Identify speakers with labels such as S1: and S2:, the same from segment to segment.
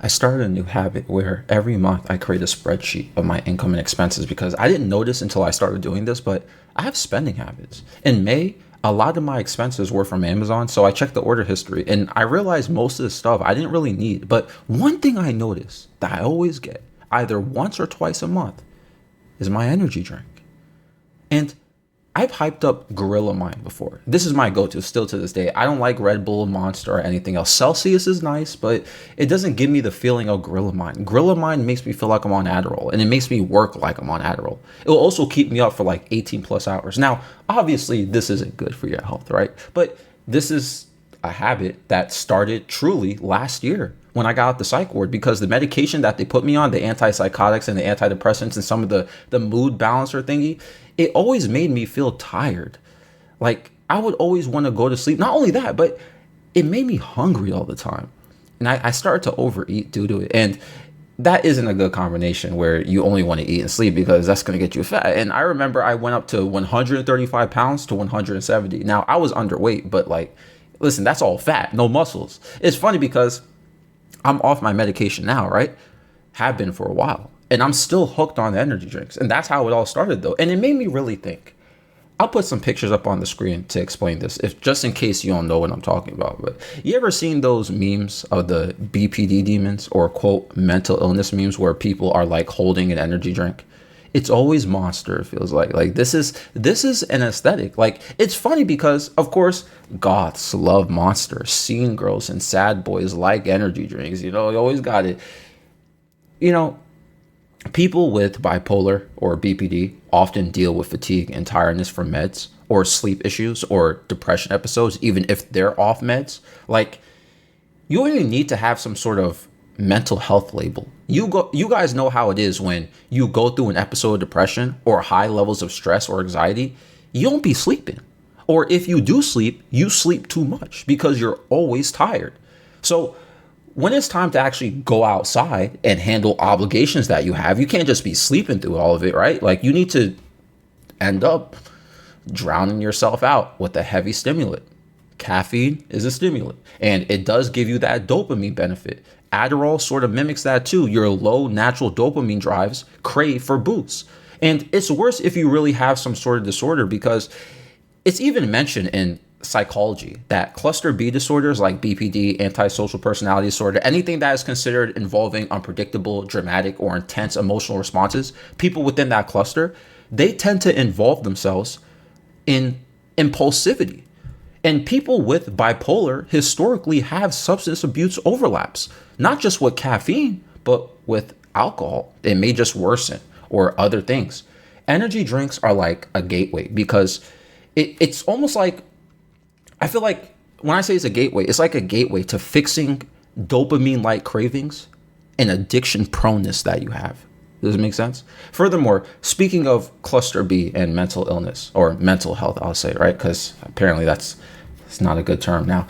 S1: I started a new habit where every month I create a spreadsheet of my income and expenses because I didn't notice until I started doing this, but I have spending habits. In May, a lot of my expenses were from Amazon, so I checked the order history and I realized most of the stuff I didn't really need. But one thing I noticed that I always get, either once or twice a month, is my energy drink. And I've hyped up Gorilla Mine before. This is my go-to still to this day. I don't like Red Bull, Monster, or anything else. Celsius is nice, but it doesn't give me the feeling of Gorilla Mine. Gorilla Mine makes me feel like I'm on Adderall, and it makes me work like I'm on Adderall. It will also keep me up for like 18 plus hours. Now, obviously, this isn't good for your health, right? But this is a habit that started truly last year when I got out the psych ward because the medication that they put me on, the antipsychotics and the antidepressants and some of the mood balancer thingy, it always made me feel tired. Like I would always want to go to sleep. Not only that, but it made me hungry all the time. And I started to overeat due to it. And that isn't a good combination where you only want to eat and sleep because that's going to get you fat. And I remember I went up to 135 pounds to 170. Now I was underweight, but like, listen, that's all fat, no muscles. It's funny because I'm off my medication now, right? Have been for a while. And I'm still hooked on energy drinks. And that's how it all started though. And it made me really think. I'll put some pictures up on the screen to explain this, if just in case you don't know what I'm talking about. But you ever seen those memes of the BPD demons or quote mental illness memes where people are like holding an energy drink? It's always Monster, it feels like. Like this is an aesthetic. Like it's funny because of course goths love Monster. Scene girls and sad boys like energy drinks. You know, you always got it. You know, people with bipolar or BPD often deal with fatigue and tiredness from meds or sleep issues or depression episodes, even if they're off meds. Like, you don't even need to have some sort of mental health label. You guys know how it is when you go through an episode of depression or high levels of stress or anxiety, you don't be sleeping. Or if you do sleep, you sleep too much because you're always tired. So when it's time to actually go outside and handle obligations that you have, you can't just be sleeping through all of it, right? Like you need to end up drowning yourself out with a heavy stimulant. Caffeine is a stimulant and it does give you that dopamine benefit. Adderall sort of mimics that too. Your low natural dopamine drives crave for boosts. And it's worse if you really have some sort of disorder because it's even mentioned in psychology that cluster B disorders like BPD, antisocial personality disorder, anything that is considered involving unpredictable, dramatic, or intense emotional responses, people within that cluster, they tend to involve themselves in impulsivity. And people with bipolar historically have substance abuse overlaps, not just with caffeine, but with alcohol. It may just worsen or other things. Energy drinks are like a gateway because it's almost like, I feel like when I say it's a gateway, it's like a gateway to fixing dopamine-like cravings and addiction proneness that you have. Does it make sense? Furthermore, speaking of cluster B and mental illness or mental health, I'll say, right? Because apparently it's not a good term now.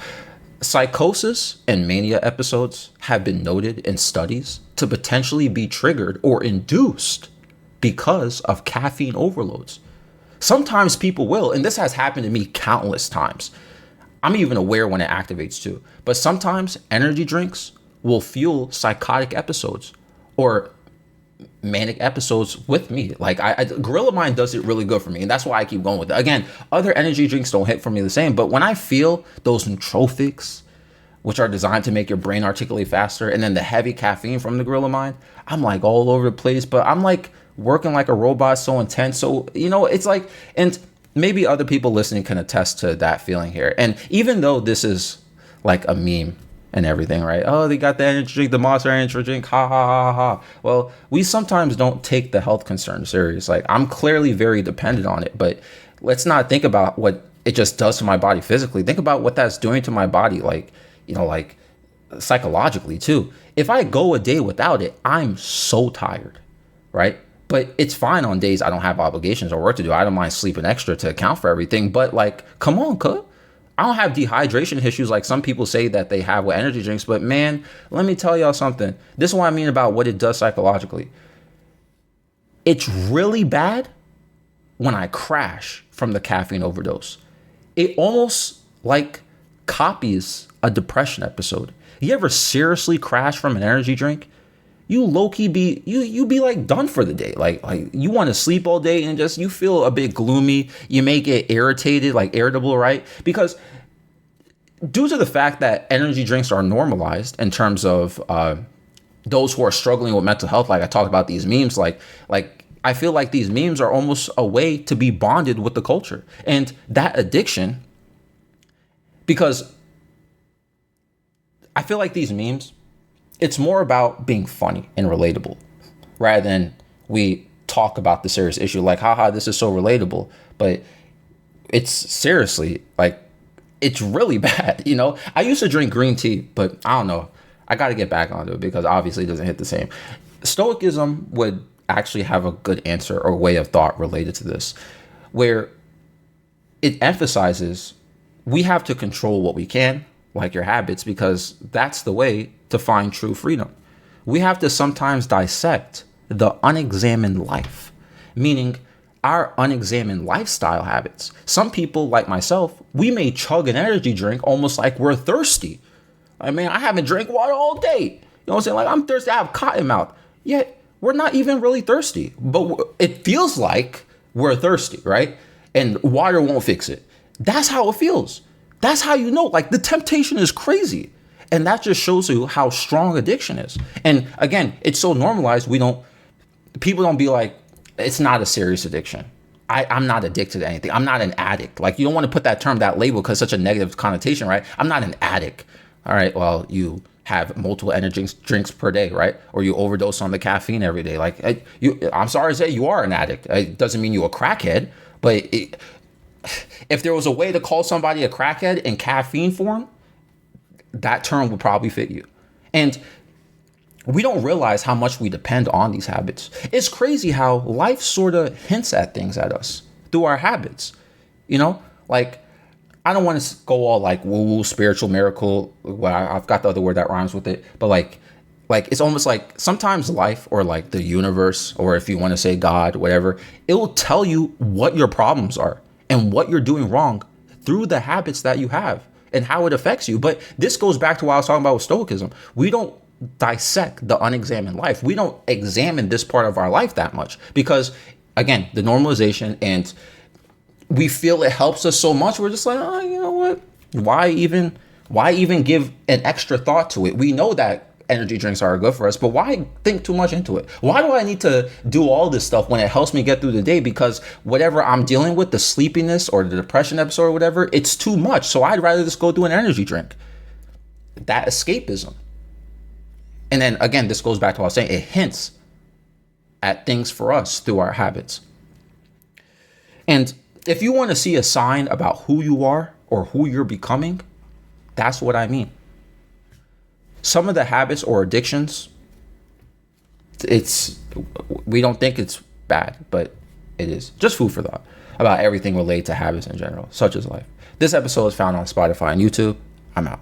S1: Psychosis and mania episodes have been noted in studies to potentially be triggered or induced because of caffeine overloads. Sometimes people will, and this has happened to me countless times. I'm even aware when it activates too. But sometimes energy drinks will fuel psychotic episodes or manic episodes with me. Like Gorilla Mind does it really good for me. And that's why I keep going with it. Again, other energy drinks don't hit for me the same. But when I feel those nootropics, which are designed to make your brain articulate faster, and then the heavy caffeine from the Gorilla Mind, I'm like all over the place. But I'm like working like a robot, so intense. So, you know, it's like, and maybe other people listening can attest to that feeling here. And even though this is like a meme and everything, right? Oh, they got the energy drink, the Monster energy drink, ha ha ha ha. Well, we sometimes don't take the health concern serious. Like I'm clearly very dependent on it, but let's not think about what it just does to my body physically. Think about what that's doing to my body, like, you know, like psychologically too. If I go a day without it, I'm so tired, right? But it's fine on days I don't have obligations or work to do. I don't mind sleeping extra to account for everything. But like, come on, cuz. I don't have dehydration issues like some people say that they have with energy drinks. But man, let me tell y'all something. This is what I mean about what it does psychologically. It's really bad when I crash from the caffeine overdose. It almost like copies a depression episode. You ever seriously crash from an energy drink? You low-key be you be like done for the day. Like you want to sleep all day and just you feel a bit gloomy. You may get irritated, like irritable, right? Because due to the fact that energy drinks are normalized in terms of those who are struggling with mental health, like I talked about these memes, like I feel like these memes are almost a way to be bonded with the culture and that addiction, because I feel like these memes, it's more about being funny and relatable rather than we talk about the serious issue like, haha, this is so relatable. But it's seriously like, it's really bad. You know, I used to drink green tea, but I don't know. I got to get back onto it because obviously it doesn't hit the same. Stoicism would actually have a good answer or way of thought related to this, where it emphasizes we have to control what we can, like your habits, because that's the way to find true freedom. We have to sometimes dissect the unexamined life, meaning our unexamined lifestyle habits. Some people, like myself, we may chug an energy drink almost like we're thirsty. I mean, I haven't drank water all day. You know what I'm saying? Like, I'm thirsty. I have cotton mouth. Yet, we're not even really thirsty. But it feels like we're thirsty, right? And water won't fix it. That's how it feels. That's how you know. Like, the temptation is crazy. And that just shows you how strong addiction is. And again, it's so normalized. People don't be like, it's not a serious addiction. I'm not addicted to anything. I'm not an addict. Like, you don't want to put that term, that label, because it's such a negative connotation, right? I'm not an addict. All right, well, you have multiple energy drinks per day, right? Or you overdose on the caffeine every day. Like, I'm sorry to say, you are an addict. It doesn't mean you're a crackhead, but if there was a way to call somebody a crackhead in caffeine form, that term would probably fit you. And we don't realize how much we depend on these habits. It's crazy how life sort of hints at things at us through our habits. You know, like, I don't want to go all like woo-woo, spiritual miracle. Well, I've got the other word that rhymes with it. But like it's almost like sometimes life, or like the universe, or if you want to say God, whatever, it will tell you what your problems are and what you're doing wrong through the habits that you have and how it affects you. But this goes back to what I was talking about with Stoicism. We don't dissect the unexamined life. We don't examine this part of our life that much because, again, the normalization, and we feel it helps us so much. We're just like, oh, you know what? Why even give an extra thought to it? We know that energy drinks are good for us, but why think too much into it? Why do I need to do all this stuff when it helps me get through the day? Because whatever I'm dealing with, the sleepiness or the depression episode or whatever, it's too much. So I'd rather just go do an energy drink. That escapism. And then again, this goes back to what I was saying. It hints at things for us through our habits. And if you want to see a sign about who you are or who you're becoming, that's what I mean. Some of the habits or addictions, we don't think it's bad, but it is. Just food for thought about everything related to habits in general, such as life. This episode is found on Spotify and YouTube. I'm out.